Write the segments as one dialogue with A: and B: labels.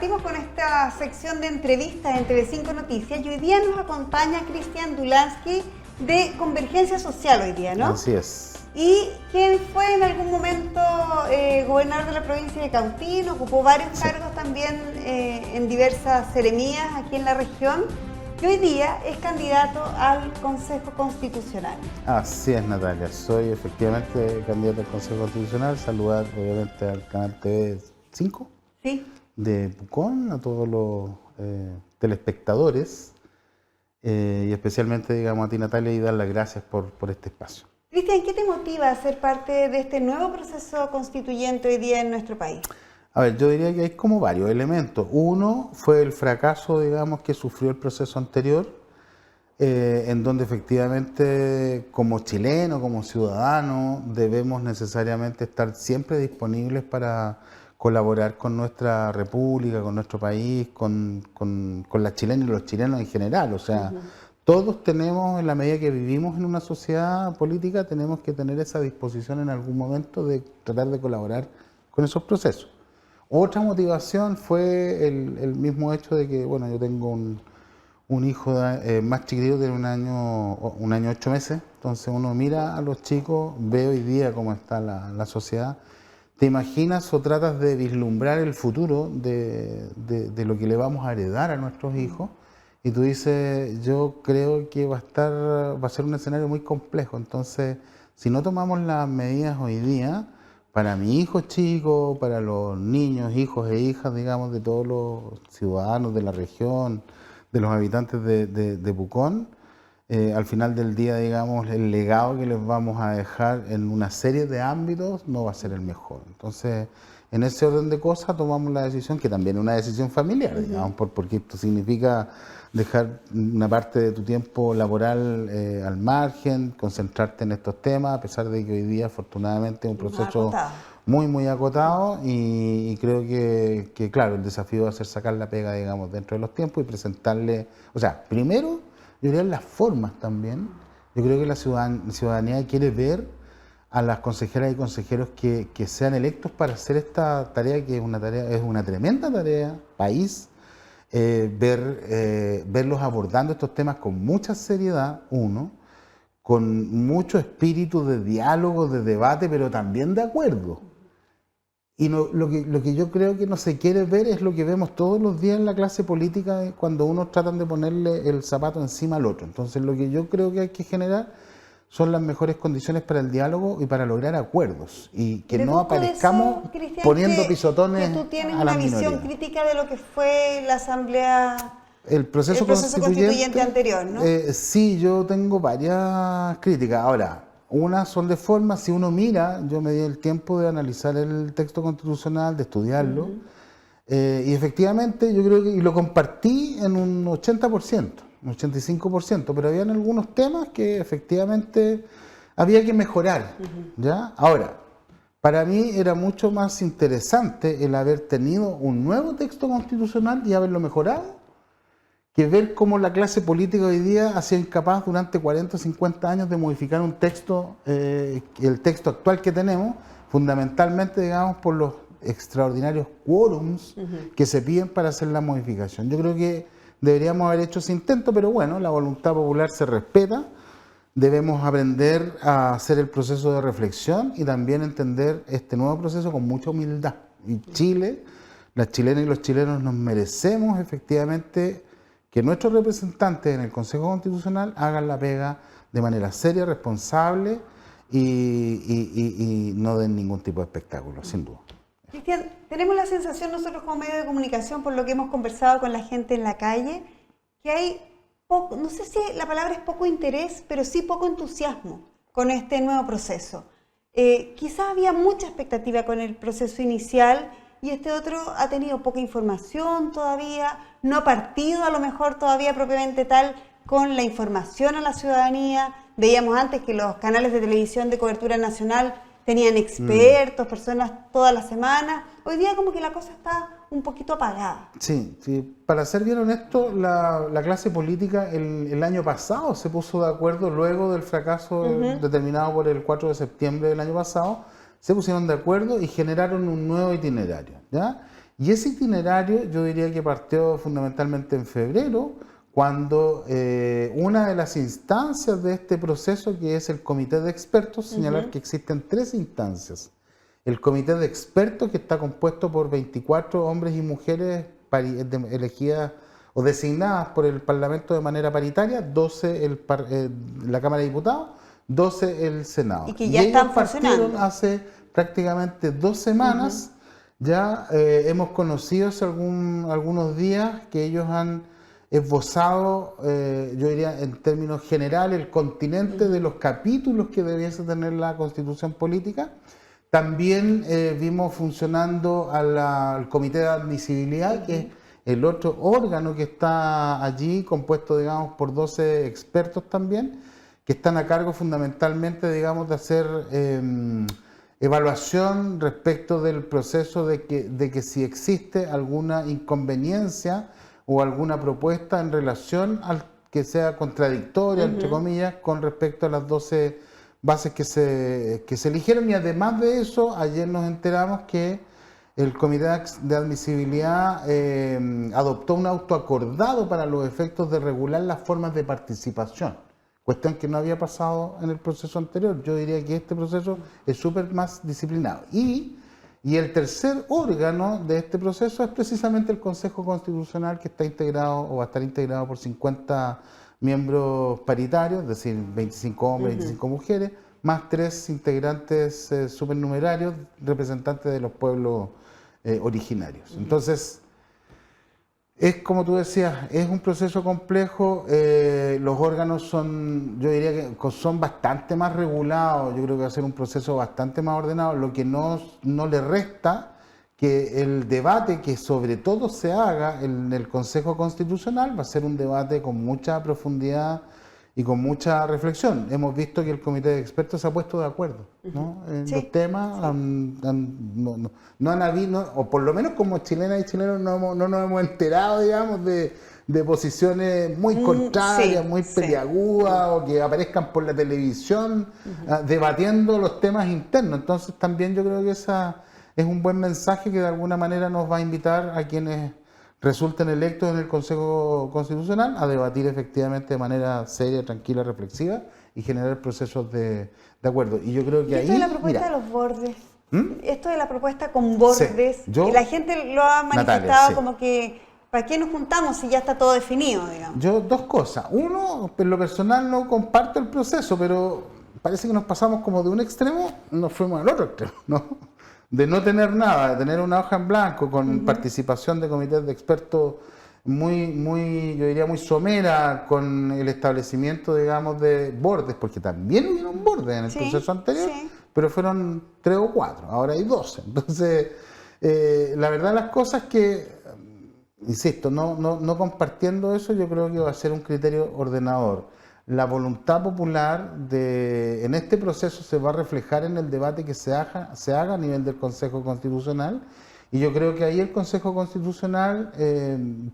A: partimos con esta sección de entrevistas en TV5 Noticias y hoy día nos acompaña Cristian Dulansky de Convergencia Social hoy día, ¿no?
B: Así es.
A: Y quien fue en algún momento gobernador de la provincia de Cautín, ocupó varios cargos también en diversas seremías aquí en la región y hoy día es candidato al Consejo Constitucional.
B: Así es, Natalia. Soy efectivamente candidato al Consejo Constitucional. Saludar obviamente al canal TV5 de Pucón, a todos los telespectadores y especialmente, digamos, a ti, Natalia, y dar las gracias por este espacio.
A: Cristian, ¿qué te motiva a ser parte de este nuevo proceso constituyente hoy día en nuestro país?
B: A ver, yo diría que hay como varios elementos. Uno fue el fracaso, digamos, que sufrió el proceso anterior, en donde efectivamente como chileno, como ciudadano, debemos necesariamente estar siempre disponibles para colaborar con nuestra república, con nuestro país, con las chilenas y los chilenos en general. O sea, todos tenemos, en la medida que vivimos en una sociedad política, tenemos que tener esa disposición en algún momento de tratar de colaborar con esos procesos. Otra motivación fue el mismo hecho de que, bueno, yo tengo un hijo más chiquitito, tiene un año 8 meses, entonces uno mira a los chicos, ve hoy día cómo está la sociedad, te imaginas o tratas de vislumbrar el futuro de lo que le vamos a heredar a nuestros hijos, y tú dices, yo creo que va a ser un escenario muy complejo. Entonces, si no tomamos las medidas hoy día, para mi hijo chico, para los niños, hijos e hijas, digamos, de todos los ciudadanos de la región, de los habitantes de Pucón, al final del día, digamos, el legado que les vamos a dejar en una serie de ámbitos no va a ser el mejor. Entonces, en ese orden de cosas tomamos la decisión, que también es una decisión familiar, digamos, porque esto significa dejar una parte de tu tiempo laboral al margen, concentrarte en estos temas, a pesar de que hoy día afortunadamente es un proceso muy acotado y creo que claro, el desafío va a ser sacar la pega, digamos, dentro de los tiempos y presentarle, o sea, primero, yo diría las formas también. Yo creo que la ciudadanía quiere ver a las consejeras y consejeros que sean electos para hacer esta tarea, que es una tremenda tarea, país, verlos abordando estos temas con mucha seriedad, con mucho espíritu de diálogo, de debate, pero también de acuerdo. Y lo que yo creo que no se quiere ver es lo que vemos todos los días en la clase política cuando unos tratan de ponerle el zapato encima al otro. Entonces lo que yo creo que hay que generar son las mejores condiciones para el diálogo y para lograr acuerdos y que no aparezcamos poniendo pisotones a la minoría.
A: ¿Tú tienes una visión crítica de lo que fue la asamblea,
B: el proceso constituyente
A: anterior, ¿no?
B: Sí, yo tengo varias críticas. Ahora, unas son de forma, si uno mira, yo me di el tiempo de analizar el texto constitucional, de estudiarlo, y efectivamente yo creo que y lo compartí en un 80%. Un 85%, pero habían algunos temas que efectivamente había que mejorar, ¿ya? Ahora, para mí era mucho más interesante el haber tenido un nuevo texto constitucional y haberlo mejorado, que ver cómo la clase política hoy día ha sido incapaz durante 40 o 50 años de modificar un texto, el texto actual que tenemos, fundamentalmente, digamos, por los extraordinarios quórums que se piden para hacer la modificación. Yo creo que deberíamos haber hecho ese intento, pero bueno, la voluntad popular se respeta. Debemos aprender a hacer el proceso de reflexión y también entender este nuevo proceso con mucha humildad. Y Chile, las chilenas y los chilenos nos merecemos efectivamente que nuestros representantes en el Consejo Constitucional hagan la pega de manera seria, responsable y no den ningún tipo de espectáculo, sin duda.
A: Cristian, tenemos la sensación nosotros como medio de comunicación, por lo que hemos conversado con la gente en la calle, que hay poco, no sé si la palabra es poco interés, pero sí poco entusiasmo con este nuevo proceso. Quizás había mucha expectativa con el proceso inicial y este otro ha tenido poca información todavía, no ha partido a lo mejor todavía propiamente tal con la información a la ciudadanía. Veíamos antes que los canales de televisión de cobertura nacional tenían expertos, personas todas las semanas. Hoy día como que la cosa está un poquito apagada.
B: Sí, para ser bien honesto, la clase política el año pasado se puso de acuerdo luego del fracaso determinado por el 4 de septiembre del año pasado, se pusieron de acuerdo y generaron un nuevo itinerario, ¿ya? Y ese itinerario yo diría que partió fundamentalmente en febrero, cuando una de las instancias de este proceso, que es el comité de expertos, señalar que existen 3 instancias. El comité de expertos, que está compuesto por 24 hombres y mujeres elegidas o designadas por el Parlamento de manera paritaria, 12 la Cámara de Diputados, 12 el Senado.
A: Y que ya están funcionando.
B: Hace prácticamente 2 semanas. Ya hemos conocido hace algunos días que ellos han esbozado, yo diría en términos generales, el continente de los capítulos que debiese tener la Constitución Política. También vimos funcionando al Comité de Admisibilidad, que es el otro órgano que está allí, compuesto, digamos, por 12 expertos también, que están a cargo fundamentalmente, digamos, de hacer evaluación respecto del proceso de que si existe alguna inconveniencia o alguna propuesta en relación al que sea contradictoria, entre comillas, con respecto a las 12 bases que se eligieron. Y además de eso, ayer nos enteramos que el Comité de Admisibilidad adoptó un auto acordado para los efectos de regular las formas de participación, cuestión que no había pasado en el proceso anterior. Yo diría que este proceso es súper más disciplinado. Y el tercer órgano de este proceso es precisamente el Consejo Constitucional, que está integrado o va a estar integrado por 50 miembros paritarios, es decir, 25 hombres, 25 mujeres, más 3 integrantes supernumerarios, representantes de los pueblos originarios. Entonces, es como tú decías, es un proceso complejo, los órganos son, yo diría que son bastante más regulados, yo creo que va a ser un proceso bastante más ordenado, lo que no le resta que el debate que sobre todo se haga en el Consejo Constitucional va a ser un debate con mucha profundidad y con mucha reflexión. Hemos visto que el comité de expertos se ha puesto de acuerdo, ¿no? En los temas, no han habido, o por lo menos como chilenas y chilenos no nos hemos enterado, digamos, de posiciones muy contrarias, muy peliagudas, o que aparezcan por la televisión debatiendo los temas internos. Entonces también yo creo que esa es un buen mensaje que de alguna manera nos va a invitar a quienes resulten electos en el Consejo Constitucional a debatir efectivamente de manera seria, tranquila, reflexiva y generar procesos de acuerdo. Y yo creo que ahí...
A: Esto de la propuesta de los bordes, esto de la propuesta con bordes, y la gente lo ha manifestado
B: Natalia,
A: como que ¿para qué nos juntamos si ya está todo definido, digamos?
B: Yo, 2 cosas. Uno, en lo personal no comparto el proceso, pero parece que nos pasamos como de un extremo, nos fuimos al otro extremo, ¿no? De no tener nada, de tener una hoja en blanco con participación de comités de expertos muy, yo diría muy somera, con el establecimiento, digamos, de bordes, porque también hubieron bordes en el proceso anterior, pero fueron 3 o 4, ahora hay 12. Entonces, la verdad las cosas que, insisto, no compartiendo eso, yo creo que va a ser un criterio ordenador. La voluntad popular en este proceso se va a reflejar en el debate que se haga a nivel del Consejo Constitucional, y yo creo que ahí el Consejo Constitucional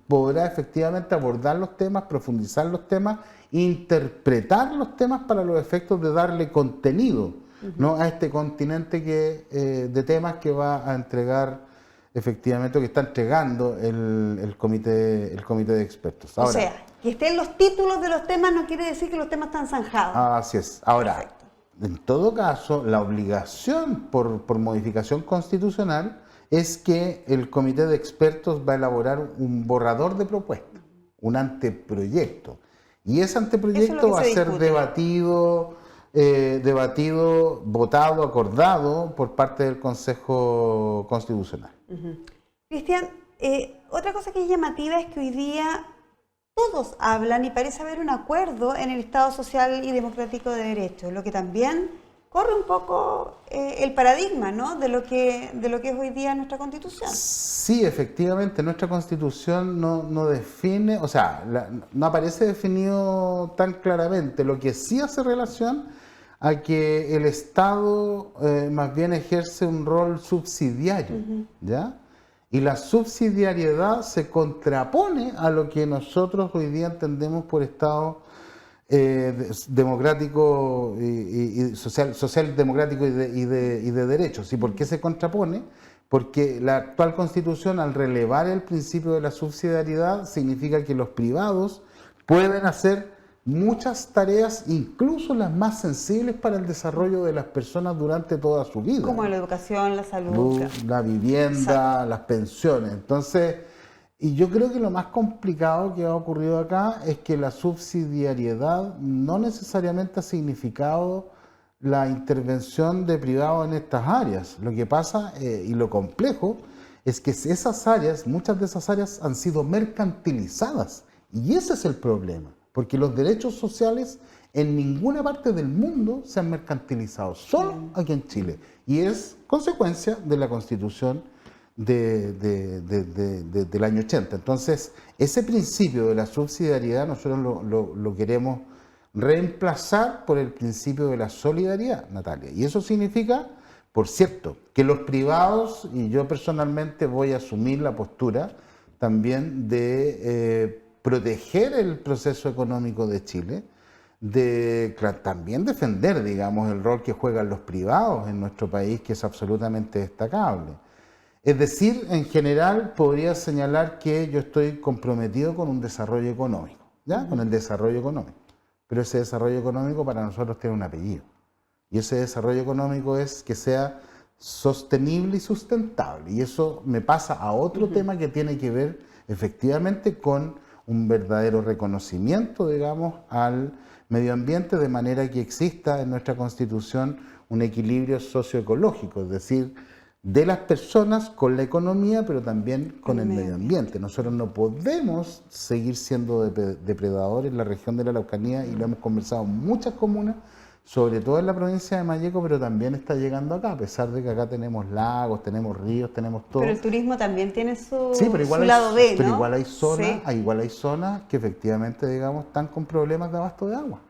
B: podrá efectivamente abordar los temas, profundizar los temas, interpretar los temas para los efectos de darle contenido, ¿no? A este continente de temas que va a entregar efectivamente, que está entregando el comité de expertos. Ahora,
A: o sea, que estén los títulos de los temas no quiere decir que los temas están zanjados.
B: Así es. Ahora, en todo caso, la obligación por modificación constitucional es que el comité de expertos va a elaborar un borrador de propuesta, un anteproyecto. Y ese anteproyecto va a ser debatido, votado, acordado por parte del Consejo Constitucional.
A: Cristian, otra cosa que es llamativa es que hoy día todos hablan y parece haber un acuerdo en el Estado Social y Democrático de Derecho, lo que también corre un poco el paradigma, ¿no?, de lo que es hoy día nuestra Constitución.
B: Sí, efectivamente, nuestra Constitución no define, o sea, no aparece definido tan claramente. Lo que sí hace relación a que el Estado más bien ejerce un rol subsidiario, ¿ya? Y la subsidiariedad se contrapone a lo que nosotros hoy día entendemos por Estado democrático y social democrático y de derechos. ¿Y por qué se contrapone? porque la actual Constitución, al relevar el principio de la subsidiariedad, significa que los privados pueden hacer muchas tareas, incluso las más sensibles para el desarrollo de las personas durante toda su vida.
A: Como la educación, la salud.
B: La vivienda, las pensiones. Entonces, y yo creo que lo más complicado que ha ocurrido acá es que la subsidiariedad no necesariamente ha significado la intervención de privados en estas áreas. Lo que pasa, y lo complejo, es que esas áreas, muchas de esas áreas han sido mercantilizadas. Y ese es el problema, porque los derechos sociales en ninguna parte del mundo se han mercantilizado, solo aquí en Chile. Y es consecuencia de la Constitución del año 80. Entonces, ese principio de la subsidiariedad nosotros lo queremos reemplazar por el principio de la solidaridad, Natalia. Y eso significa, por cierto, que los privados, y yo personalmente voy a asumir la postura también de proteger el proceso económico de Chile, de también defender, digamos, el rol que juegan los privados en nuestro país, que es absolutamente destacable. Es decir, en general podría señalar que yo estoy comprometido con un desarrollo económico, ¿ya? Con el desarrollo económico. Pero ese desarrollo económico para nosotros tiene un apellido. Y ese desarrollo económico es que sea sostenible y sustentable. Y eso me pasa a otro tema que tiene que ver efectivamente con un verdadero reconocimiento, digamos, al medio ambiente, de manera que exista en nuestra Constitución un equilibrio socioecológico, es decir, de las personas con la economía, pero también con el medio ambiente. Nosotros no podemos seguir siendo depredadores en la región de la Araucanía, y lo hemos conversado en muchas comunas, sobre todo en la provincia de Malleco, pero también está llegando acá, a pesar de que acá tenemos lagos, tenemos ríos, tenemos todo.
A: Pero el turismo también tiene su,
B: sí, pero igual
A: su lado B, ¿no?
B: Pero igual hay zonas,
A: Sí.
B: igual hay zonas que efectivamente, digamos, están con problemas de abasto de agua.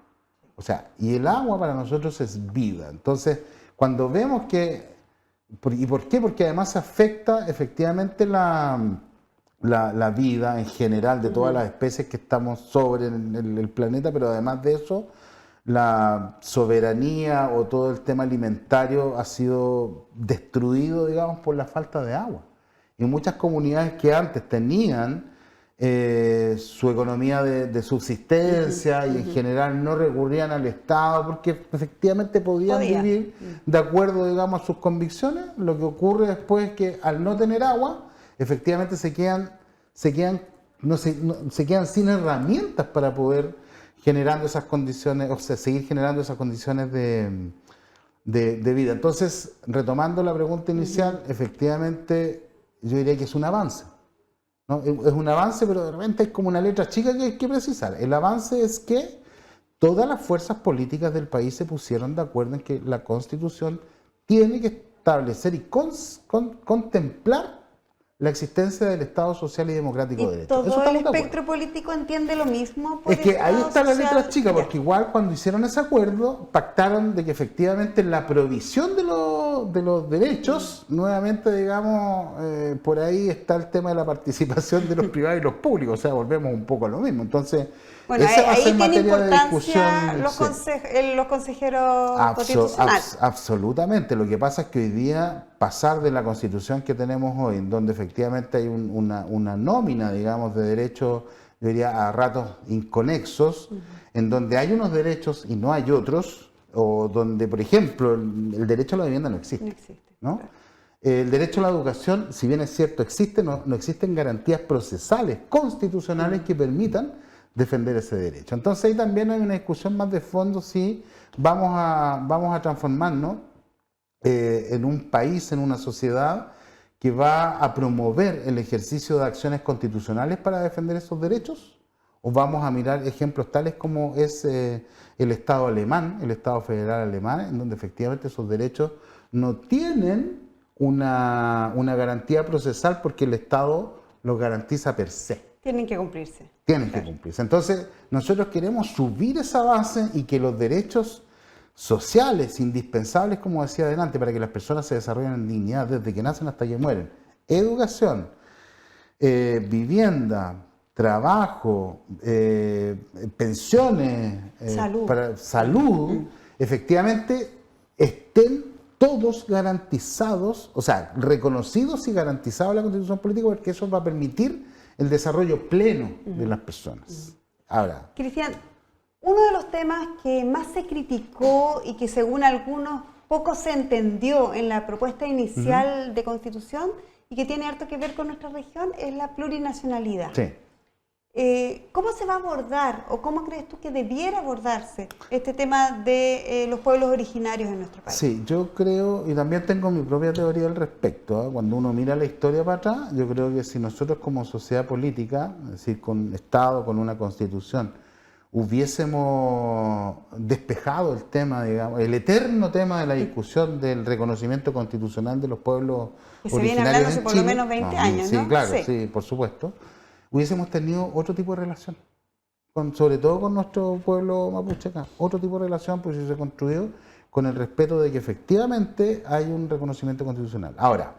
B: O sea, y el agua para nosotros es vida. Entonces, cuando vemos que... ¿Y por qué? Porque además afecta efectivamente la vida en general de todas las especies que estamos sobre el planeta, pero además de eso, la soberanía o todo el tema alimentario ha sido destruido, digamos, por la falta de agua. Y muchas comunidades que antes tenían su economía de subsistencia y en general no recurrían al Estado porque efectivamente podían vivir de acuerdo, digamos, a sus convicciones. Lo que ocurre después es que al no tener agua, efectivamente se quedan sin herramientas para poder generando esas condiciones, o sea, seguir generando esas condiciones de vida. Entonces, retomando la pregunta inicial, efectivamente yo diría que es un avance, ¿no? Es un avance, pero de repente es como una letra chica que hay que precisar. El avance es que todas las fuerzas políticas del país se pusieron de acuerdo en que la Constitución tiene que establecer y contemplar la existencia del Estado social y democrático de derecho.
A: ¿Todo el espectro político entiende lo mismo?
B: Es que ahí está la letra chica, porque igual cuando hicieron ese acuerdo, pactaron de que efectivamente la provisión de los derechos, nuevamente, digamos, por ahí está el tema de la participación de los privados y los públicos, o sea, volvemos un poco a lo mismo. Entonces,
A: bueno,
B: esa va a
A: ahí
B: ser
A: tiene
B: materia de
A: importancia
B: discusión.
A: los consejeros constitucionales.
B: Absolutamente. Lo que pasa es que hoy día pasar de la Constitución que tenemos hoy, en donde efectivamente hay una nómina, digamos, de derechos, yo diría a ratos inconexos, en donde hay unos derechos y no hay otros, o donde, por ejemplo, el derecho a la vivienda no existe. ¿No? Claro. El derecho a la educación, si bien es cierto, existe, no existen garantías procesales, constitucionales que permitan defender ese derecho. Entonces ahí también hay una discusión más de fondo si vamos a transformarnos en un país, en una sociedad que va a promover el ejercicio de acciones constitucionales para defender esos derechos, o vamos a mirar ejemplos tales como es el Estado alemán, el Estado federal alemán, en donde efectivamente esos derechos no tienen una garantía procesal porque el Estado los garantiza per se.
A: Tienen que cumplirse.
B: Tienen que cumplirse. Entonces, nosotros queremos subir esa base y que los derechos sociales, indispensables, como decía adelante, para que las personas se desarrollen en dignidad desde que nacen hasta que mueren, educación, vivienda, trabajo, pensiones,
A: salud,
B: salud efectivamente estén todos todos garantizados, o sea, reconocidos y garantizados en la Constitución política, porque eso va a permitir el desarrollo pleno de las personas. Ahora,
A: Cristian, uno de los temas que más se criticó y que según algunos poco se entendió en la propuesta inicial de Constitución y que tiene harto que ver con nuestra región es la plurinacionalidad.
B: sí.
A: ¿Cómo se va a abordar o cómo crees tú que debiera abordarse este tema de los pueblos originarios en nuestro país?
B: Sí, yo creo, y también tengo mi propia teoría al respecto, ¿eh? Cuando uno mira la historia para atrás, yo creo que si nosotros como sociedad política, es decir, con Estado, con una Constitución, hubiésemos despejado el tema, digamos, el eterno tema de la discusión del reconocimiento constitucional de los pueblos
A: Que se
B: originarios
A: viene hablando hace
B: en
A: por lo
B: Chile,
A: menos 20 años,
B: sí,
A: ¿no?
B: claro,
A: Sí.
B: sí, por supuesto, hubiésemos tenido otro tipo de relación, sobre todo con nuestro pueblo mapuche acá, otro tipo de relación, pues se construyó con el respeto de que efectivamente hay un reconocimiento constitucional. Ahora,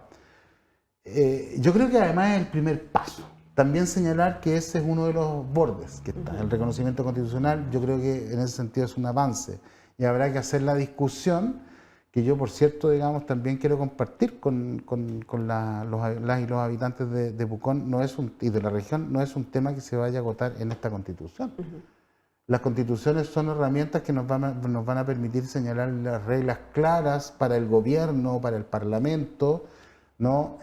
B: yo creo que además es el primer paso. También señalar que ese es uno de los bordes que está, el reconocimiento constitucional. Yo creo que en ese sentido es un avance y habrá que hacer la discusión, que yo, por cierto, digamos, también quiero compartir con las y los habitantes de Pucón y de la región. No es un tema que se vaya a agotar en esta Constitución. Las constituciones son herramientas que nos van a permitir señalar las reglas claras para el gobierno, para el Parlamento, no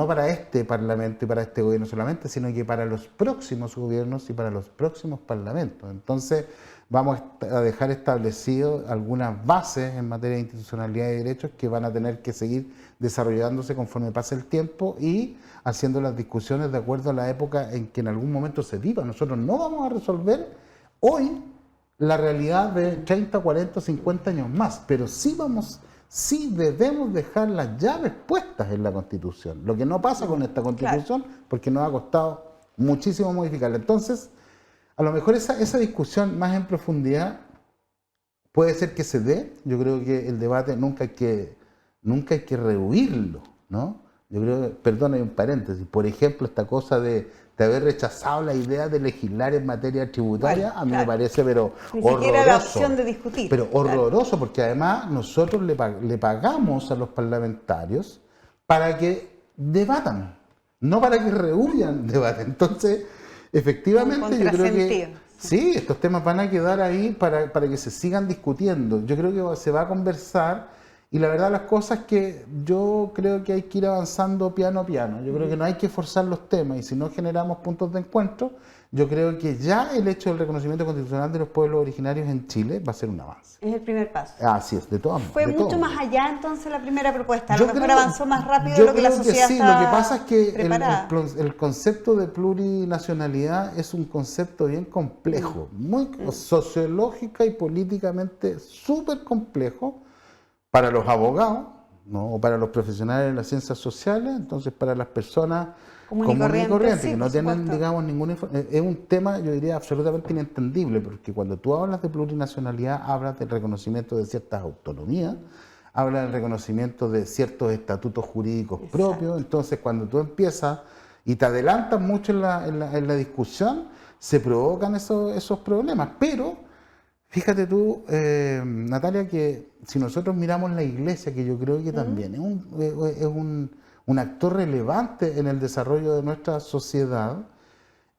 B: para este Parlamento y para este gobierno solamente, sino que para los próximos gobiernos y para los próximos parlamentos. Entonces, vamos a dejar establecido algunas bases en materia de institucionalidad y derechos que van a tener que seguir desarrollándose conforme pase el tiempo y haciendo las discusiones de acuerdo a la época en que en algún momento se viva. Nosotros no vamos a resolver hoy la realidad de 30, 40, 50 años más, pero sí debemos dejar las llaves puestas en la Constitución, lo que no pasa con esta Constitución, porque nos ha costado muchísimo modificarla. Entonces, a lo mejor esa discusión más en profundidad puede ser que se dé. Yo creo que el debate nunca hay que rehuirlo, ¿no? Yo creo que, perdón, hay un paréntesis, por ejemplo, esta cosa de haber rechazado la idea de legislar en materia tributaria, a mí me parece, pero
A: ni
B: horroroso.
A: Ni siquiera la opción de discutir.
B: Pero horroroso, porque además nosotros le pagamos a los parlamentarios para que debatan, no para que rehuyan debate. Entonces, efectivamente, yo creo que sí, estos temas van a quedar ahí para que se sigan discutiendo. Yo creo que se va a conversar. Y la verdad las cosas es que yo creo que hay que ir avanzando piano a piano. Yo creo que no hay que forzar los temas y si no generamos puntos de encuentro, yo creo que ya el hecho del reconocimiento constitucional de los pueblos originarios en Chile va a ser un avance.
A: Es el primer paso.
B: Así es, de todas maneras.
A: Fue mucho más allá entonces la primera propuesta. A lo mejor avanzó más rápido de lo que la sociedad
B: sí,
A: estaba
B: lo que pasa es que
A: el
B: concepto de plurinacionalidad es un concepto bien complejo, muy sociológica y políticamente súper complejo. Para los abogados, ¿no? O para los profesionales de las ciencias sociales, entonces para las personas comunes y corrientes,
A: sí,
B: que no tienen,
A: supuesto,
B: digamos, ninguna información. Es un tema, yo diría, absolutamente inentendible, porque cuando tú hablas de plurinacionalidad, hablas del reconocimiento de ciertas autonomías, hablas del reconocimiento de ciertos estatutos jurídicos propios. Entonces, cuando tú empiezas y te adelantas mucho en la discusión, se provocan esos problemas. Pero fíjate tú, Natalia, que si nosotros miramos la Iglesia, que yo creo que también es un actor relevante en el desarrollo de nuestra sociedad,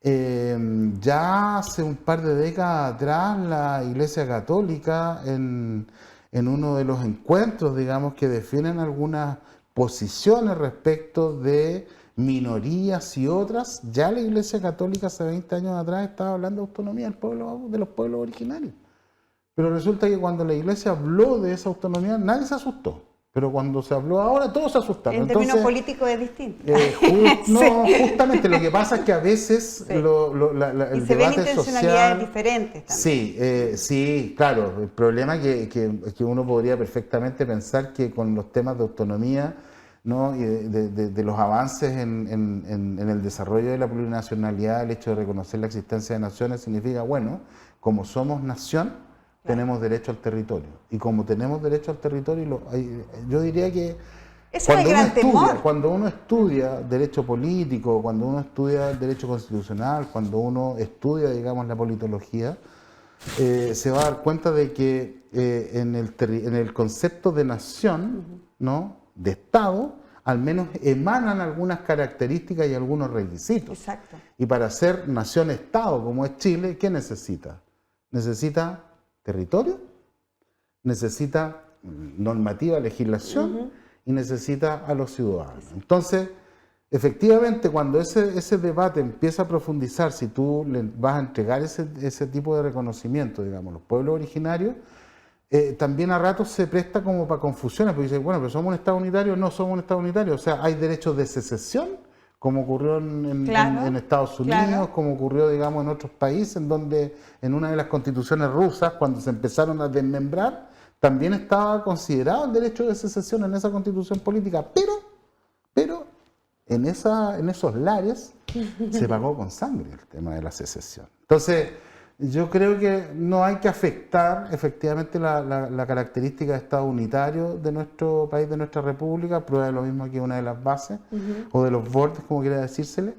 B: ya hace un par de décadas atrás la Iglesia Católica, en uno de los encuentros, digamos, que definen algunas posiciones respecto de minorías y otras, ya la Iglesia Católica hace 20 años atrás estaba hablando de autonomía de los pueblos originarios. Pero resulta que cuando la Iglesia habló de esa autonomía, nadie se asustó. Pero cuando se habló ahora, todos se asustaron.
A: En términos políticos es distinto.
B: No, justamente lo que pasa es que a veces el
A: y se
B: debate
A: ven intencionalidades
B: social,
A: diferentes también.
B: Sí, claro. El problema es que uno podría perfectamente pensar que con los temas de autonomía, ¿no? Y de los avances en el desarrollo de la plurinacionalidad, el hecho de reconocer la existencia de naciones significa, bueno, como somos nación, tenemos derecho al territorio. Y como tenemos derecho al territorio, yo diría que cuando uno estudia derecho político, cuando uno estudia derecho constitucional, cuando uno estudia, digamos, la politología, se va a dar cuenta de que en el concepto de nación, ¿no?, de Estado, al menos emanan algunas características y algunos requisitos.
A: Exacto.
B: Y para ser nación-Estado como es Chile, ¿qué necesita? Necesita territorio, necesita normativa, legislación y necesita a los ciudadanos. Entonces, efectivamente, cuando ese debate empieza a profundizar, si tú le vas a entregar ese tipo de reconocimiento, digamos, los pueblos originarios, también a ratos se presta como para confusiones, porque dicen, bueno, pero somos un Estado unitario, no somos un Estado unitario, o sea, hay derechos de secesión, como ocurrió en Estados Unidos, como ocurrió, digamos, en otros países, en donde en una de las constituciones rusas, cuando se empezaron a desmembrar, también estaba considerado el derecho de secesión en esa constitución política, pero en esos lares se pagó con sangre el tema de la secesión. Entonces, yo creo que no hay que afectar efectivamente la característica de Estado unitario de nuestro país, de nuestra república, prueba de lo mismo que una de las bases, o de los bordes, como quiera decírsele,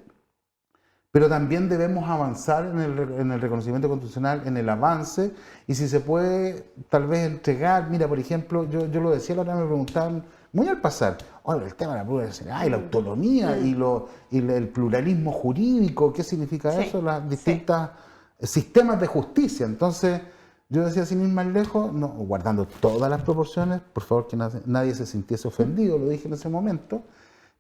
B: pero también debemos avanzar en el reconocimiento constitucional, en el avance, y si se puede tal vez entregar, mira, por ejemplo, yo lo decía la otra vez, me preguntaban, muy al pasar, oye, el tema de la pluralidad, la autonomía y el pluralismo jurídico, ¿qué significa eso? Las distintas sistemas de justicia. Entonces, yo decía, sin ir más lejos, no, guardando todas las proporciones, por favor que nadie se sintiese ofendido, lo dije en ese momento,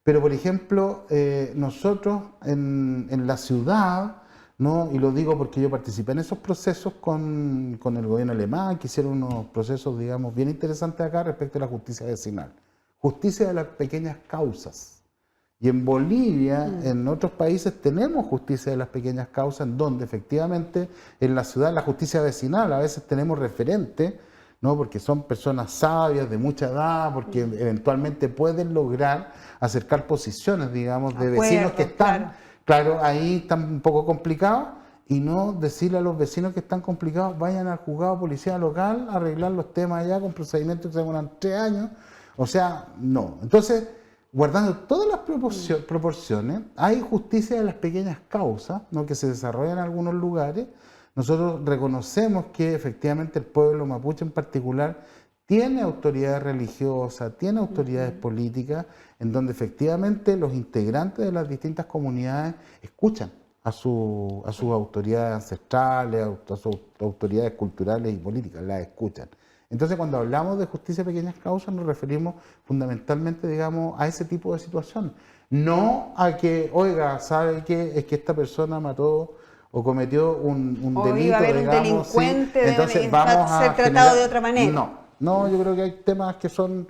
B: pero por ejemplo, nosotros en la ciudad, ¿no?, y lo digo porque yo participé en esos procesos con el gobierno alemán, que hicieron unos procesos, digamos, bien interesantes acá respecto a la justicia vecinal. Justicia de las pequeñas causas. Y en Bolivia, en otros países, tenemos justicia de las pequeñas causas, en donde efectivamente en la ciudad, la justicia vecinal, a veces tenemos referentes, ¿no?, porque son personas sabias, de mucha edad, porque eventualmente pueden lograr acercar posiciones, digamos, de vecinos que están, claro, ahí están un poco complicados, y no decirle a los vecinos que están complicados, vayan al juzgado policía local a arreglar los temas allá con procedimientos que se demoran 3 años. O sea, no. Entonces, guardando todas las proporciones, hay justicia de las pequeñas causas, ¿no?, que se desarrollan en algunos lugares. Nosotros reconocemos que efectivamente el pueblo mapuche en particular tiene autoridades religiosas, tiene autoridades políticas, en donde efectivamente los integrantes de las distintas comunidades escuchan a sus autoridades ancestrales, a sus autoridades culturales y políticas, las escuchan. Entonces, cuando hablamos de justicia de pequeñas causas, nos referimos fundamentalmente, digamos, a ese tipo de situación. No a que, oiga, ¿sabe qué? Es que esta persona mató o cometió un delito,
A: iba a haber
B: digamos,
A: un delincuente,
B: sí. Entonces vamos a
A: ser tratado de otra manera.
B: No, yo creo que hay temas que son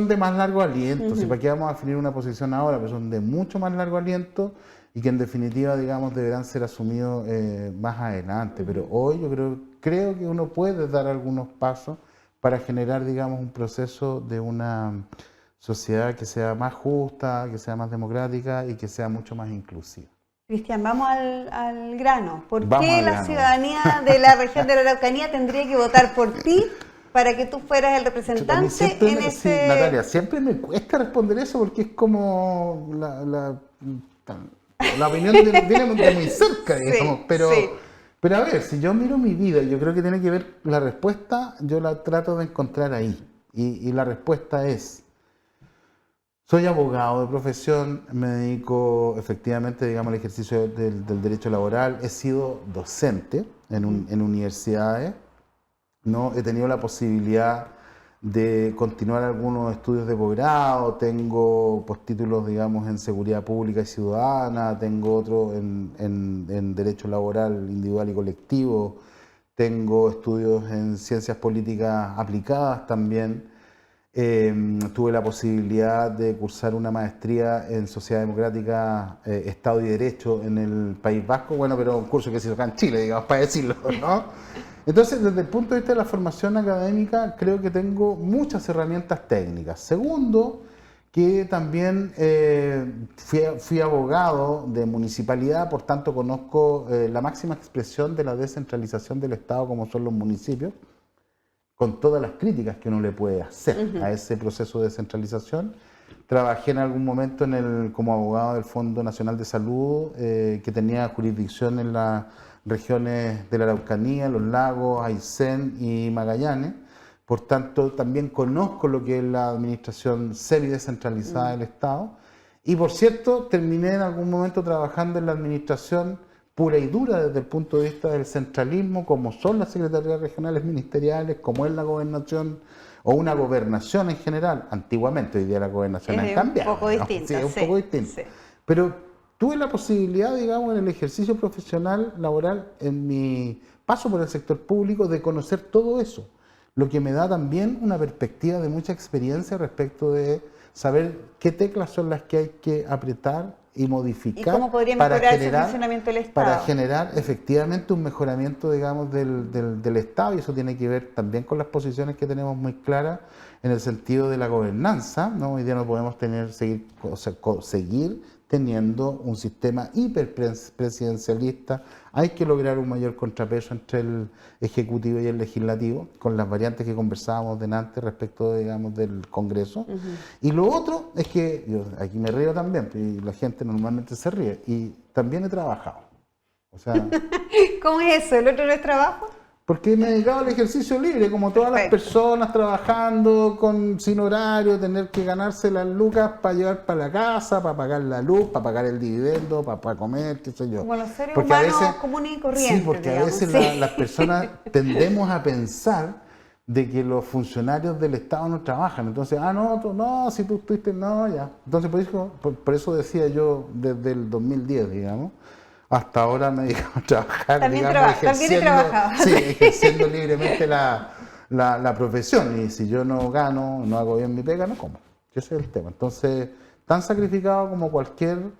B: de más largo aliento. Si para qué vamos a definir una posición ahora, pero son de mucho más largo aliento y que en definitiva, digamos, deberán ser asumidos más adelante. Pero hoy yo creo que uno puede dar algunos pasos para generar, digamos, un proceso de una sociedad que sea más justa, que sea más democrática y que sea mucho más inclusiva.
A: Cristian, vamos al grano. ¿Por qué la ciudadanía de la región de la Araucanía tendría que votar por ti para que tú fueras el representante en ese...?
B: Sí, Natalia, siempre me cuesta responder eso porque es como la opinión viene de muy cerca, digamos, pero a ver, si yo miro mi vida, yo creo que tiene que ver, la respuesta yo la trato de encontrar ahí, y la respuesta es: soy abogado de profesión, me dedico efectivamente, digamos, al ejercicio del derecho laboral, he sido docente en universidades, ¿no? He tenido la posibilidad de continuar algunos estudios de posgrado, tengo postítulos, digamos, en seguridad pública y ciudadana, tengo otro en derecho laboral individual y colectivo, tengo estudios en ciencias políticas aplicadas también. Tuve la posibilidad de cursar una maestría en Sociedad Democrática, Estado y Derecho en el País Vasco, bueno, pero un curso que se hizo acá en Chile, digamos, para decirlo, ¿no? Entonces, desde el punto de vista de la formación académica, creo que tengo muchas herramientas técnicas. Segundo, que también fui abogado de municipalidad, por tanto conozco la máxima expresión de la descentralización del Estado, como son los municipios, con todas las críticas que uno le puede hacer a ese proceso de descentralización. Trabajé en algún momento como abogado del Fondo Nacional de Salud, que tenía jurisdicción en la regiones de la Araucanía, los lagos, Aysén y Magallanes. Por tanto, también conozco lo que es la administración semi-descentralizada del Estado. Y por cierto, terminé en algún momento trabajando en la administración pura y dura desde el punto de vista del centralismo, como son las secretarías regionales ministeriales, como es la gobernación o una gobernación en general. Antiguamente, hoy día la gobernación ha cambiado.
A: Un poco distinta.
B: Sí, es un poco distinta.
A: Sí.
B: Pero tuve la posibilidad, digamos, en el ejercicio profesional laboral, en mi paso por el sector público, de conocer todo eso. Lo que me da también una perspectiva de mucha experiencia respecto de saber qué teclas son las que hay que apretar y modificar.
A: ¿Y cómo podría mejorar ese funcionamiento del Estado?
B: Para generar efectivamente un mejoramiento, digamos, del Estado, y eso tiene que ver también con las posiciones que tenemos muy claras en el sentido de la gobernanza, ¿no? Hoy día no podemos seguir teniendo un sistema hiperpresidencialista. Hay que lograr un mayor contrapeso entre el Ejecutivo y el Legislativo, con las variantes que conversábamos delante respecto, digamos, del Congreso. Y lo otro es que, yo aquí me río también, y la gente normalmente se ríe, y también he trabajado. O sea,
A: ¿cómo es eso? ¿El otro no es trabajo?
B: porque me he dedicado al ejercicio libre, como todas las personas, trabajando sin horario, tener que ganarse las lucas para llevar para la casa, para pagar la luz, para pagar el dividendo, para comer, qué sé yo.
A: Como los seres humanos comunes y corrientes.
B: Sí, porque a veces las personas tendemos a pensar de que los funcionarios del Estado no trabajan. Entonces, si tú estuviste, ya. Entonces, por eso decía yo, desde el 2010, digamos, hasta ahora me he dedicado a trabajar,
A: también
B: ejerciendo libremente la profesión. Y si yo no gano, no hago bien mi pega, no como. Ese es el tema. Entonces, tan sacrificado como cualquier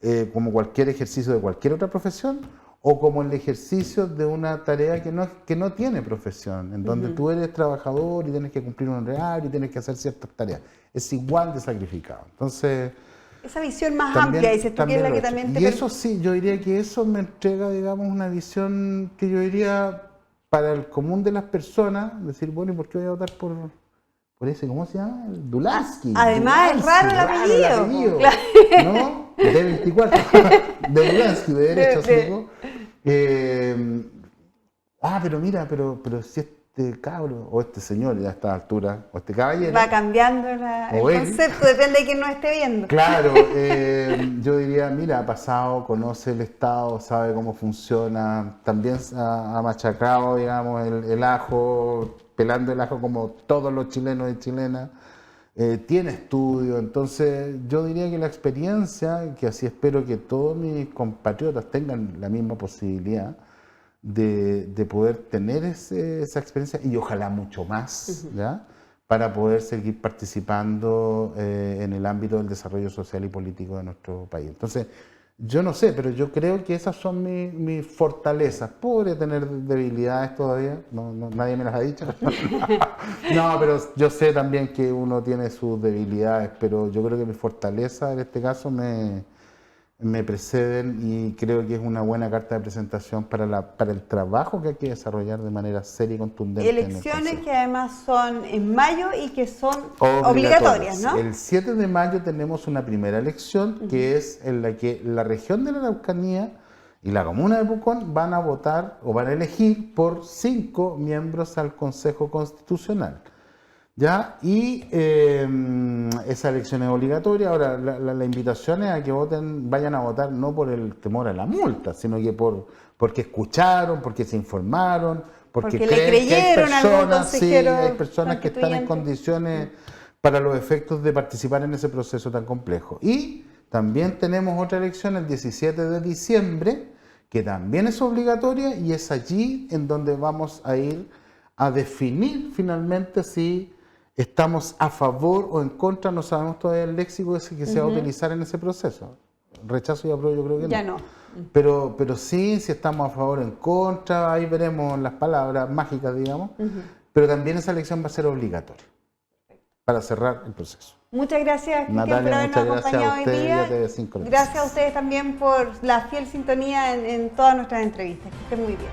B: ejercicio de cualquier otra profesión, o como el ejercicio de una tarea que no tiene profesión, en donde tú eres trabajador y tienes que cumplir un horario y tienes que hacer ciertas tareas. Es igual de sacrificado. Entonces,
A: esa visión más amplia, dices tú, que es la que también te...
B: Y eso sí, yo diría que eso me entrega, digamos, una visión que yo diría para el común de las personas, decir, bueno, ¿y por qué voy a votar por ese? ¿Cómo se llama? El Dulansky.
A: Además, es raro el apellido. Claro.
B: ¿No? De 24. De Dulansky, de derecho, pero mira, pero si este cabro, o este señor ya a esta altura, o este caballero...
A: Va cambiando el concepto, depende de quién nos esté viendo.
B: Claro, yo diría, mira, ha pasado, conoce el Estado, sabe cómo funciona, también ha machacado, digamos, el ajo, pelando el ajo como todos los chilenos y chilenas, tiene estudio. Entonces yo diría que la experiencia, que así espero que todos mis compatriotas tengan la misma posibilidad, de poder tener esa experiencia, y ojalá mucho más, ¿ya? Para poder seguir participando en el ámbito del desarrollo social y político de nuestro país. Entonces, yo no sé, pero yo creo que esas son mis fortalezas. Podré tener debilidades todavía, nadie me las ha dicho. No, pero yo sé también que uno tiene sus debilidades, pero yo creo que mis fortalezas en este caso me preceden, y creo que es una buena carta de presentación para el trabajo que hay que desarrollar de manera seria y contundente.
A: Elecciones que además son en mayo y que son obligatorias, ¿no?
B: El 7 de mayo tenemos una primera elección, que es en la que la región de la Araucanía y la comuna de Pucón van a votar o van a elegir por 5 miembros al Consejo Constitucional. ¿Ya? Y esa elección es obligatoria. Ahora, la invitación es a que vayan a votar no por el temor a la multa, sino que porque escucharon, porque se informaron, porque
A: le creyeron
B: que hay personas que están en condiciones para los efectos de participar en ese proceso tan complejo. Y también tenemos otra elección el 17 de diciembre, que también es obligatoria, y es allí en donde vamos a ir a definir finalmente si estamos a favor o en contra. No sabemos todavía el léxico ese que se va a utilizar en ese proceso. Rechazo y apruebo, yo creo que no.
A: Ya no.
B: Pero sí, si estamos a favor o en contra, ahí veremos las palabras mágicas, digamos. Pero también esa elección va a ser obligatoria para cerrar el proceso.
A: Muchas gracias, Cristian, por habernos acompañado hoy día. Gracias a ustedes también por la fiel sintonía en todas nuestras entrevistas. Que estén muy bien.